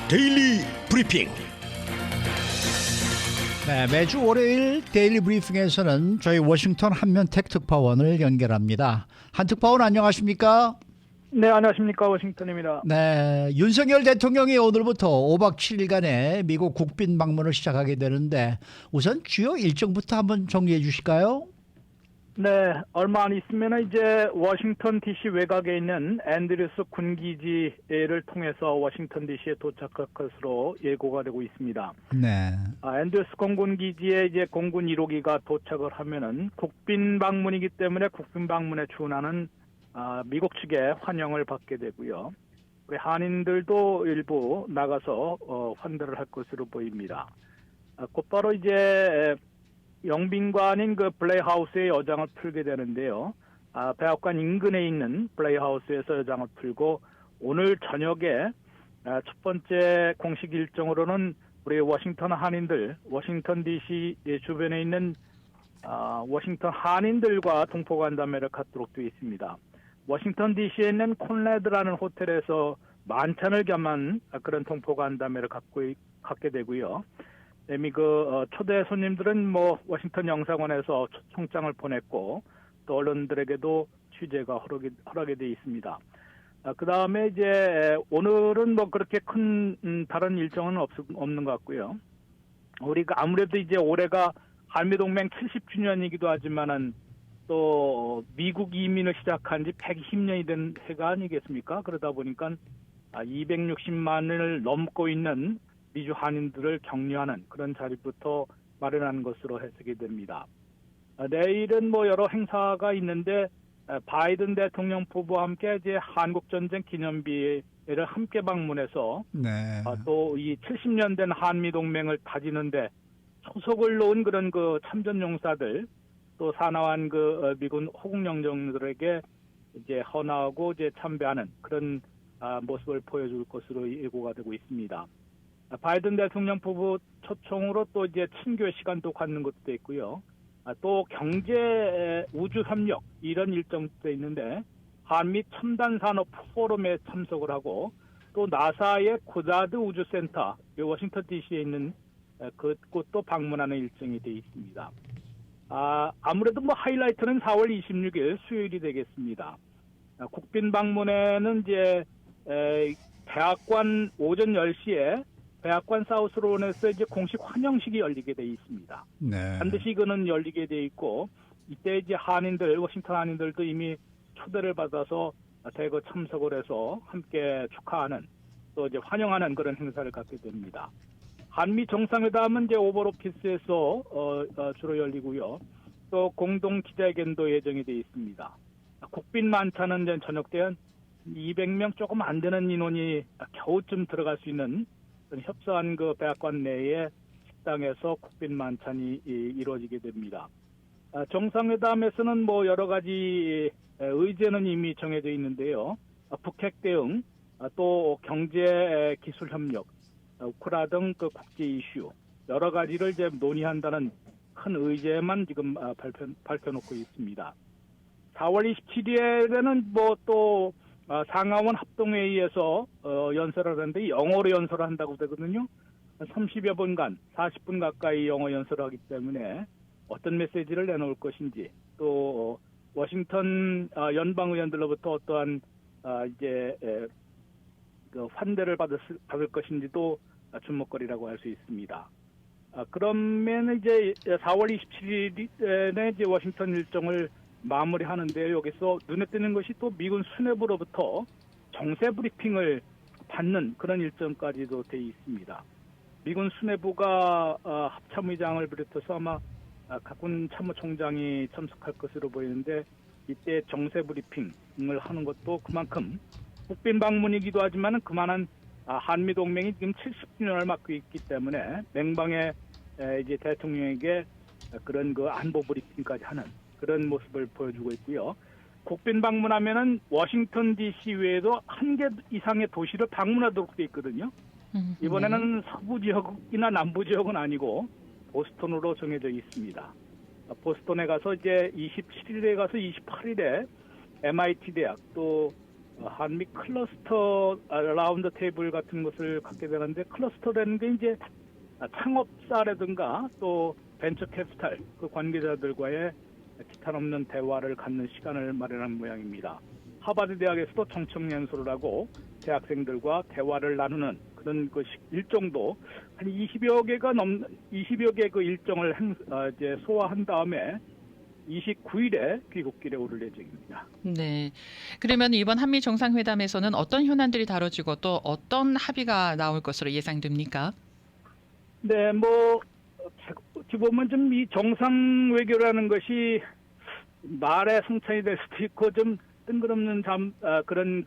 데일리 브리핑. 네, 매주 월요일 데일리 브리핑에서는 저희 워싱턴 한면택 특파원을 연결합니다. 한 특파원 안녕하십니까? 네, 안녕하십니까. 워싱턴입니다. 네, 윤석열 대통령이 오늘부터 5박 7일간의 미국 국빈 방문을 시작하게 되는데 우선 주요 일정부터 한번 정리해 주실까요? 네, 얼마 안 있으면 이제 워싱턴 DC 외곽에 있는 앤드류스 군기지를 통해서 워싱턴 DC에 도착할 것으로 예고가 되고 있습니다. 네. 앤드류스 공군기지에 이제 공군 1호기가 도착을 하면은 국빈 방문이기 때문에 국빈 방문에 준하는 미국 측의 환영을 받게 되고요. 우리 한인들도 일부 나가서 환대를 할 것으로 보입니다. 곧바로 이제 영빈관인 그 플레이하우스의 여장을 풀게 되는데요. 백악관 인근에 있는 플레이하우스에서 여장을 풀고 오늘 저녁에 첫 번째 공식 일정으로는 우리 워싱턴 한인들, 워싱턴 DC 주변에 있는 워싱턴 한인들과 동포간담회를 갖도록 되어 있습니다. 워싱턴 DC에 있는 콘레드라는 호텔에서 만찬을 겸한 그런 동포간담회를 갖게 되고요. 이미 초대 손님들은 워싱턴 영사관에서 초청장을 보냈고 또 언론들에게도 취재가 허락이 되어 있습니다. 그 다음에 이제 오늘은 그렇게 큰 다른 일정은 없는 것 같고요. 우리가 아무래도 이제 올해가 한미동맹 70주년이기도 하지만은 또 미국 이민을 시작한 지 120년이 된 해가 아니겠습니까? 그러다 보니까 260만을 넘고 있는 미주 한인들을 격려하는 그런 자리부터 마련하는 것으로 해석이 됩니다. 내일은 여러 행사가 있는데 바이든 대통령 부부와 함께 이제 한국전쟁 기념비를 함께 방문해서 네. 또 이 70년 된 한미동맹을 다지는데 초석을 놓은 그런 그 참전용사들 또 사나운 미군 호국영정들에게 이제 헌화하고 이제 참배하는 그런 모습을 보여줄 것으로 예고가 되고 있습니다. 바이든 대통령 부부 초청으로 또 이제 친교 시간도 갖는 것도 있고요. 또 경제 우주 협력 이런 일정도 있는데 한미 첨단 산업 포럼에 참석을 하고 또 나사의 고다드 우주센터 워싱턴 DC에 있는 그곳도 방문하는 일정이 되어 있습니다. 아무래도 하이라이트는 4월 26일 수요일이 되겠습니다. 국빈 방문에는 이제 백악관 오전 10시에 백악관 사우스론에서 이제 공식 환영식이 열리게 돼 있습니다. 네. 반드시 그는 열리게 돼 있고 이때 이제 워싱턴 한인들도 이미 초대를 받아서 대거 참석을 해서 함께 축하하는 또 이제 환영하는 그런 행사를 갖게 됩니다. 한미 정상회담은 이제 오벌 오피스에서 주로 열리고요. 또 공동 기자회견도 예정이 돼 있습니다. 국빈 만찬은 이제 저녁 때는 200명 조금 안 되는 인원이 겨우쯤 들어갈 수 있는 협소한 백악관 내의 식당에서 국빈 만찬이 이루어지게 됩니다. 정상회담에서는 여러 가지 의제는 이미 정해져 있는데요. 북핵 대응, 또 경제 기술 협력, 우크라 등 국제 이슈 여러 가지를 이제 논의한다는 큰 의제만 지금 밝혀놓고 있습니다. 4월 27일에는 또 상하원 합동회의에서 연설을 하는데 영어로 연설을 한다고 되거든요. 30여 분간 40분 가까이 영어 연설을 하기 때문에 어떤 메시지를 내놓을 것인지 또 워싱턴 연방 의원들로부터 어떠한 이제 환대를 받을 것인지도 주목거리라고 할 수 있습니다. 그러면 이제 4월 27일에 이제 워싱턴 일정을 마무리하는데 여기서 눈에 띄는 것이 또 미군 수뇌부로부터 정세 브리핑을 받는 그런 일정까지도 되어 있습니다. 미군 수뇌부가 합참의장을 비롯해서 아마 각군 참모총장이 참석할 것으로 보이는데 이때 정세 브리핑을 하는 것도 그만큼 국빈 방문이기도 하지만은 그만한 한미 동맹이 지금 70주년을 맞고 있기 때문에 맹방에 이제 대통령에게 그런 안보 브리핑까지 하는 그런 모습을 보여주고 있고요. 국빈 방문하면은 워싱턴 DC 외에도 1개 이상의 도시를 방문하도록 돼 있거든요. 이번에는 서부 지역이나 남부 지역은 아니고 보스턴으로 정해져 있습니다. 보스턴에 가서 이제 27일에 가서 28일에 MIT 대학 또 한미 클러스터 라운드 테이블 같은 것을 갖게 되는데, 클러스터라는 게 이제 창업사라든가 또 벤처 캐피탈 그 관계자들과의 기탄 없는 대화를 갖는 시간을 마련한 모양입니다. 하버드 대학에서도 정청연수를 하고 대학생들과 대화를 나누는 그런 그 일정도 한 20여 개 그 일정을 이제 소화한 다음에 29일에 귀국길에 오를 예정입니다. 네. 그러면 이번 한미 정상회담에서는 어떤 현안들이 다뤄지고 또 어떤 합의가 나올 것으로 예상됩니까? 네, 뭐 어찌 보면 좀 이 정상 외교라는 것이 말에 성찬이 될 수도 있고 좀 뜬금없는 그런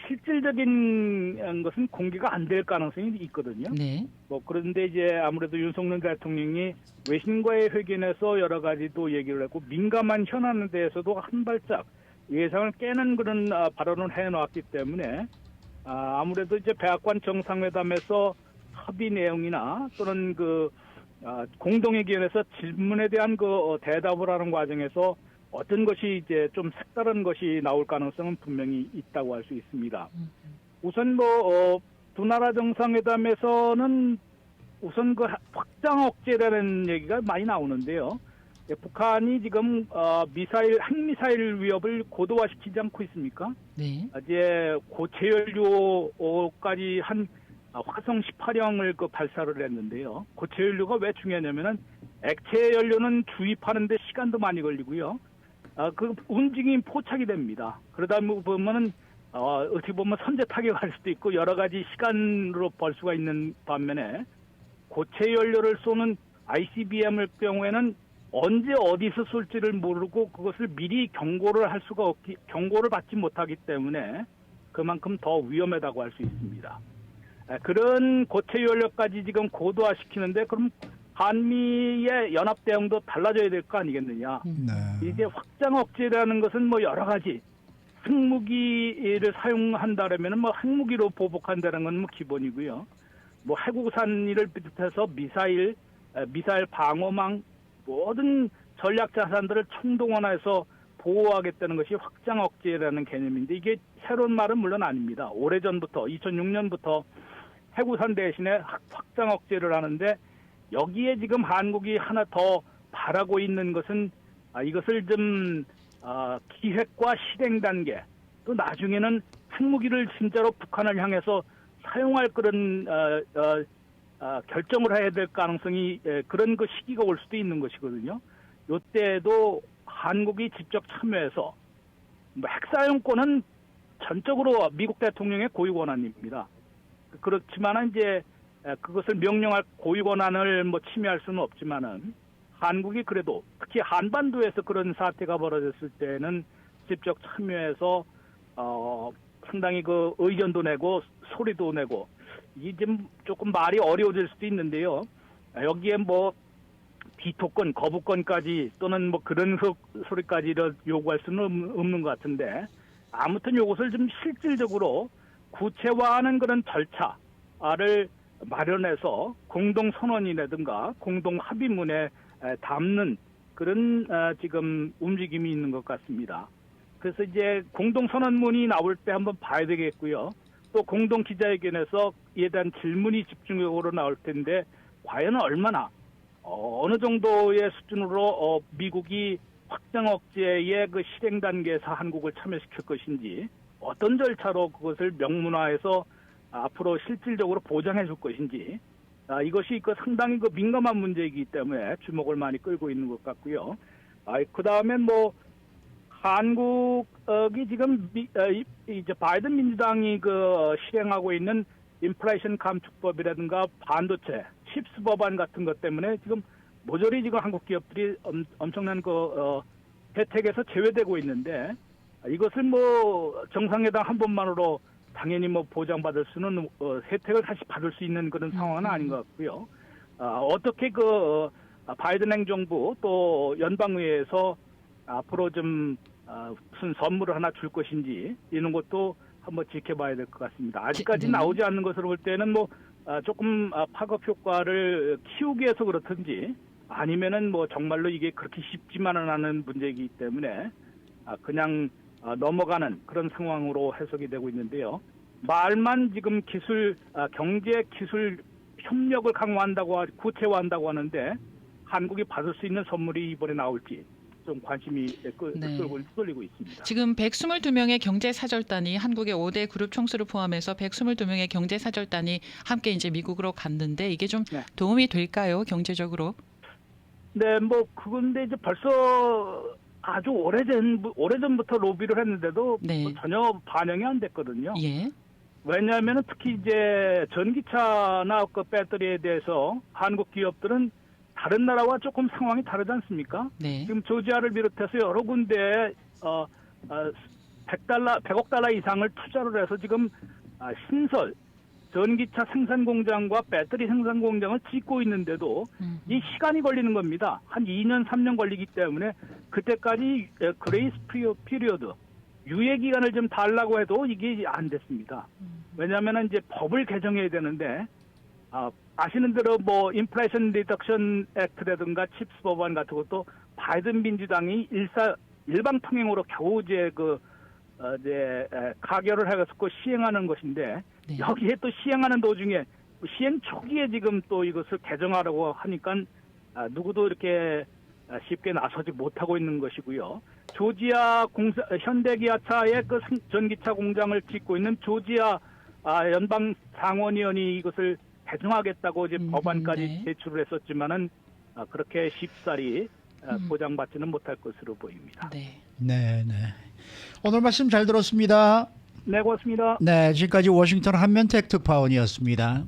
실질적인 것은 공개가 안 될 가능성이 있거든요. 네. 뭐 그런데 이제 아무래도 윤석열 대통령이 외신과의 회견에서 여러 가지도 얘기를 했고 민감한 현안에 대해서도 한 발짝 예상을 깨는 그런 발언을 해놓았기 때문에 아무래도 이제 백악관 정상회담에서 합의 내용이나 또는 공동회견에서 질문에 대한 대답을 하는 과정에서 어떤 것이 이제 좀 색다른 것이 나올 가능성은 분명히 있다고 할 수 있습니다. 우선 두 나라 정상회담에서는 우선 확장 억제라는 얘기가 많이 나오는데요. 북한이 지금 핵미사일 위협을 고도화시키지 않고 있습니까? 네. 이제 고체연료까지 한 화성 18형을 발사를 했는데요. 고체연료가 왜 중요하냐면은 액체 연료는 주입하는데 시간도 많이 걸리고요. 그 움직임이 포착이 됩니다. 그러다 보면은 어떻게 보면 선제 타격할 수도 있고 여러 가지 시간으로 벌 수가 있는 반면에 고체 연료를 쏘는 ICBM의 경우에는 언제 어디서 쏠지를 모르고 그것을 미리 경고를 받지 못하기 때문에 그만큼 더 위험하다고 할 수 있습니다. 그런 고체 연료까지 지금 고도화시키는데 그럼 한미의 연합 대응도 달라져야 될 거 아니겠느냐. 네. 이제 확장 억제라는 것은 뭐 여러 가지 핵무기를 사용한다라면은 뭐 핵무기로 보복한다는 건 뭐 기본이고요. 뭐 해구산이를 비롯해서 미사일 방어망 모든 전략 자산들을 총동원해서 보호하겠다는 것이 확장 억제라는 개념인데 이게 새로운 말은 물론 아닙니다. 오래전부터 2006년부터 해구산 대신에 확장 억제를 하는데 여기에 지금 한국이 하나 더 바라고 있는 것은 이것을 좀 기획과 실행 단계 또 나중에는 핵무기를 진짜로 북한을 향해서 사용할 그런 결정을 해야 될 가능성이 그런 그 시기가 올 수도 있는 것이거든요. 이때에도 한국이 직접 참여해서 핵사용권은 전적으로 미국 대통령의 고유 권한입니다. 그렇지만은 이제 그것을 명령할 고유 권한을 뭐 침해할 수는 없지만은 한국이 그래도 특히 한반도에서 그런 사태가 벌어졌을 때는 직접 참여해서 상당히 그 의견도 내고 소리도 내고 이게 좀 조금 말이 어려워질 수도 있는데요. 여기에 뭐 비토권, 거부권까지 또는 뭐 그런 소리까지를 요구할 수는 없는 것 같은데 아무튼 이것을 좀 실질적으로 구체화하는 그런 절차를 마련해서 공동 선언이라든가 공동 합의문에 담는 그런 지금 움직임이 있는 것 같습니다. 그래서 이제 공동 선언문이 나올 때 한번 봐야 되겠고요. 또 공동 기자회견에서 이에 대한 질문이 집중적으로 나올 텐데 과연 얼마나 어느 정도의 수준으로 미국이 확장 억제의 그 실행 단계에서 한국을 참여시킬 것인지 어떤 절차로 그것을 명문화해서 앞으로 실질적으로 보장해 줄 것인지 이것이 상당히 민감한 문제이기 때문에 주목을 많이 끌고 있는 것 같고요. 그 다음에 뭐 한국이 지금 이제 바이든 민주당이 실행하고 있는 인플레이션 감축법이라든가 반도체 칩스 법안 같은 것 때문에 지금 모조리 지금 한국 기업들이 엄청난 혜택에서 제외되고 있는데 이것을 뭐 정상회담 한 번만으로 당연히 뭐 보장받을 수는 혜택을 다시 받을 수 있는 그런 상황은 아닌 것 같고요. 어떻게 바이든 행정부 또 연방의회에서 앞으로 좀 무슨 선물을 하나 줄 것인지 이런 것도 한번 지켜봐야 될 것 같습니다. 아직까지 나오지 않는 것으로 볼 때는 뭐 조금 파급 효과를 키우기 위해서 그렇든지 아니면은 뭐 정말로 이게 그렇게 쉽지만은 않은 문제이기 때문에 그냥 넘어가는 그런 상황으로 해석이 되고 있는데요. 말만 지금 경제 기술 협력을 강화한다고 구체화한다고 하는데 한국이 받을 수 있는 선물이 이번에 나올지 좀 관심이 쏠리고 있습니다. 지금 122명의 경제사절단이 한국의 5대 그룹 총수를 포함해서 122명의 경제사절단이 함께 이제 미국으로 갔는데 이게 좀 네. 도움이 될까요? 경제적으로? 네, 뭐 그건데 이제 벌써 아주 오래전부터 로비를 했는데도 네. 뭐 전혀 반영이 안 됐거든요. 예. 왜냐하면 특히 이제 전기차나 그 배터리에 대해서 한국 기업들은 다른 나라와 조금 상황이 다르지 않습니까? 네. 지금 조지아를 비롯해서 여러 군데에 100억 달러 이상을 투자를 해서 지금 신설 전기차 생산 공장과 배터리 생산 공장을 짓고 있는데도 이 시간이 걸리는 겁니다. 한 2년, 3년 걸리기 때문에 그때까지 그레이스 피리어드 유예 기간을 좀 달라고 해도 이게 안 됐습니다. 왜냐하면 이제 법을 개정해야 되는데 아시는 대로 뭐 인플레이션 리덕션 액트라든가 칩스 법안 같은 것도 바이든 민주당이 일방통행으로 겨우 이제 가결을 해가지고 시행하는 것인데 네. 여기에 또 시행하는 도중에 시행 초기에 지금 또 이것을 개정하라고 하니까 누구도 이렇게 쉽게 나서지 못하고 있는 것이고요. 조지아 현대기아차의 그 전기차 공장을 짓고 있는 조지아 연방 상원의원이 이것을 개정하겠다고 이제 법안까지 네. 제출을 했었지만은 그렇게 쉽사리 보장받지는 못할 것으로 보입니다. 네. 네, 네. 오늘 말씀 잘 들었습니다. 네, 고맙습니다. 네, 지금까지 워싱턴 한면택 특파원이었습니다.